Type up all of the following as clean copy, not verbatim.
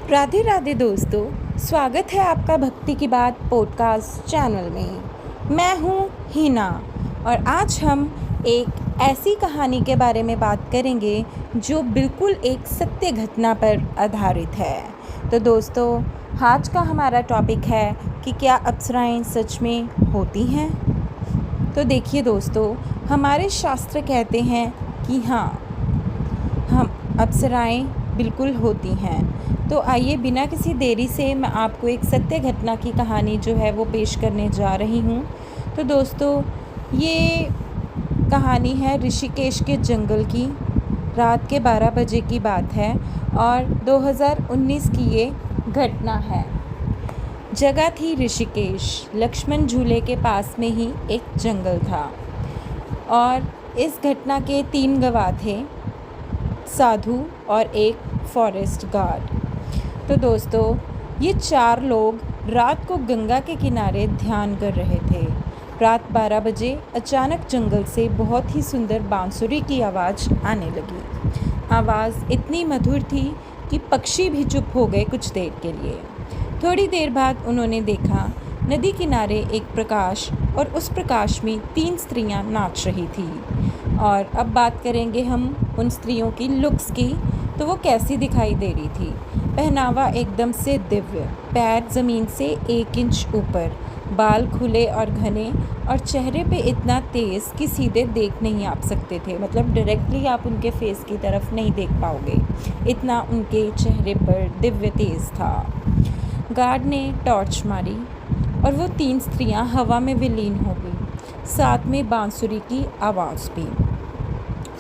राधे राधे दोस्तों, स्वागत है आपका भक्ति की बात पॉडकास्ट चैनल में। मैं हूँ हिना और आज हम एक ऐसी कहानी के बारे में बात करेंगे जो बिल्कुल एक सत्य घटना पर आधारित है। तो दोस्तों, आज का हमारा टॉपिक है कि क्या अप्सराएं सच में होती हैं। तो देखिए दोस्तों, हमारे शास्त्र कहते हैं कि हाँ, हम अप्सराएं बिल्कुल होती हैं। तो आइए बिना किसी देरी से मैं आपको एक सत्य घटना की कहानी जो है वो पेश करने जा रही हूँ। तो दोस्तों, ये कहानी है ऋषिकेश के जंगल की। रात के 12 बजे की बात है और 2019 की ये घटना है। जगह थी ऋषिकेश। लक्ष्मण झूले के पास में ही एक जंगल था और इस घटना के 3 गवाह थे, साधु और एक फॉरेस्ट गार्ड। तो दोस्तों, ये 4 लोग रात को गंगा के किनारे ध्यान कर रहे थे। रात 12 बजे अचानक जंगल से बहुत ही सुंदर बांसुरी की आवाज़ आने लगी। आवाज़ इतनी मधुर थी कि पक्षी भी चुप हो गए कुछ देर के लिए। थोड़ी देर बाद उन्होंने देखा नदी किनारे एक प्रकाश और उस प्रकाश में 3 स्त्रियां नाच रही थी। और अब बात करेंगे हम उन स्त्रियों की लुक्स की, तो वो कैसी दिखाई दे रही थी। पहनावा एकदम से दिव्य, पैर ज़मीन से 1 इंच ऊपर, बाल खुले और घने और चेहरे पे इतना तेज़ कि सीधे देख नहीं आप सकते थे। मतलब डायरेक्टली आप उनके फेस की तरफ नहीं देख पाओगे, इतना उनके चेहरे पर दिव्य तेज़ था। गार्ड ने टॉर्च मारी और वो 3 स्त्रियां हवा में विलीन हो गई, साथ में बांसुरी की आवाज़ भी।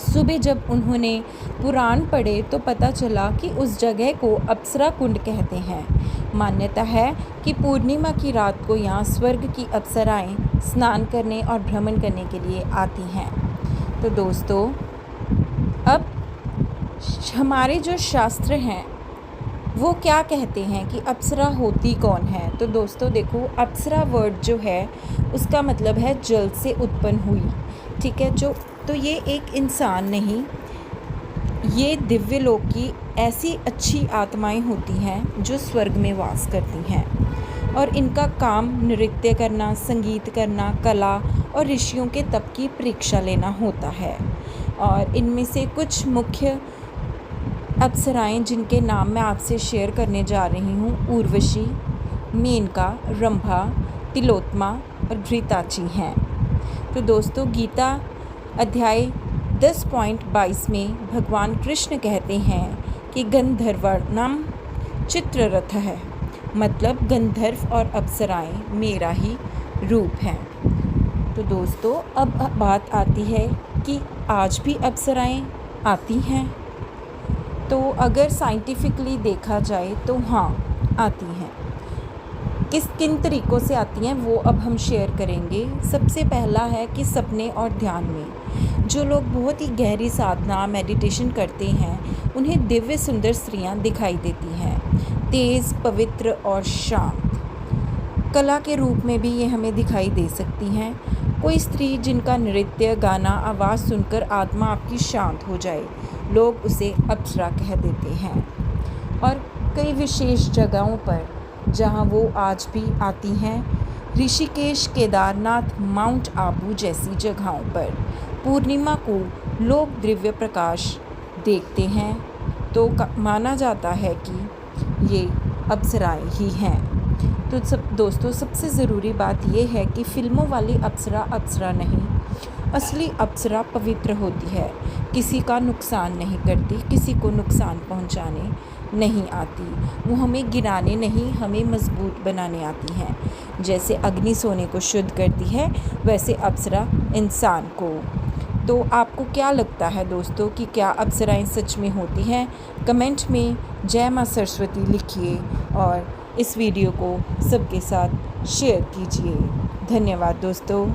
सुबह जब उन्होंने पुराण पढ़े तो पता चला कि उस जगह को अप्सरा कुंड कहते हैं। मान्यता है कि पूर्णिमा की रात को यहाँ स्वर्ग की अप्सराएं स्नान करने और भ्रमण करने के लिए आती हैं। तो दोस्तों, अब हमारे जो शास्त्र हैं वो क्या कहते हैं कि अप्सरा होती कौन है। तो दोस्तों देखो, अप्सरा वर्ड जो है उसका मतलब है जल से उत्पन्न हुई। ठीक है, तो ये एक इंसान नहीं, ये दिव्य लोक की ऐसी अच्छी आत्माएं होती हैं जो स्वर्ग में वास करती हैं और इनका काम नृत्य करना, संगीत करना, कला और ऋषियों के तप की परीक्षा लेना होता है। और इनमें से कुछ मुख्य अप्सराएं जिनके नाम मैं आपसे शेयर करने जा रही हूँ, उर्वशी, मेनका, रंभा, तिलोत्तमा और घृताची हैं। तो दोस्तों, गीता अध्याय 10.22 में भगवान कृष्ण कहते हैं कि गंधर्वणम चित्ररथ है, मतलब गंधर्व और अप्सराएं मेरा ही रूप हैं। तो दोस्तों, अब बात आती है कि आज भी अप्सराएं आती हैं। तो अगर साइंटिफिकली देखा जाए तो हाँ, आती हैं। किन तरीक़ों से आती हैं वो अब हम शेयर करेंगे। सबसे पहला है कि सपने और ध्यान में जो लोग बहुत ही गहरी साधना मेडिटेशन करते हैं उन्हें दिव्य सुंदर स्त्रियां दिखाई देती हैं, तेज़, पवित्र और शांत। कला के रूप में भी ये हमें दिखाई दे सकती हैं। कोई स्त्री जिनका नृत्य, गाना, आवाज़ सुनकर आत्मा आपकी शांत हो जाए, लोग उसे अप्सरा कह देते हैं। और कई विशेष जगहों पर जहाँ वो आज भी आती हैं, ऋषिकेश, केदारनाथ, माउंट आबू जैसी जगहों पर पूर्णिमा को लोग दिव्य प्रकाश देखते हैं। तो माना जाता है कि ये अप्सराएं ही हैं। तो दोस्तों, सबसे ज़रूरी बात ये है कि फ़िल्मों वाली अप्सरा अप्सरा नहीं, असली अप्सरा पवित्र होती है, किसी का नुकसान नहीं करती, किसी को नुकसान पहुंचाने नहीं आती। वो हमें गिराने नहीं, हमें मजबूत बनाने आती हैं। जैसे अग्नि सोने को शुद्ध करती है, वैसे अप्सरा इंसान को। तो आपको क्या लगता है दोस्तों कि क्या अप्सराएं सच में होती हैं? कमेंट में जय माँ सरस्वती लिखिए और इस वीडियो को सबके साथ शेयर कीजिए। धन्यवाद दोस्तों।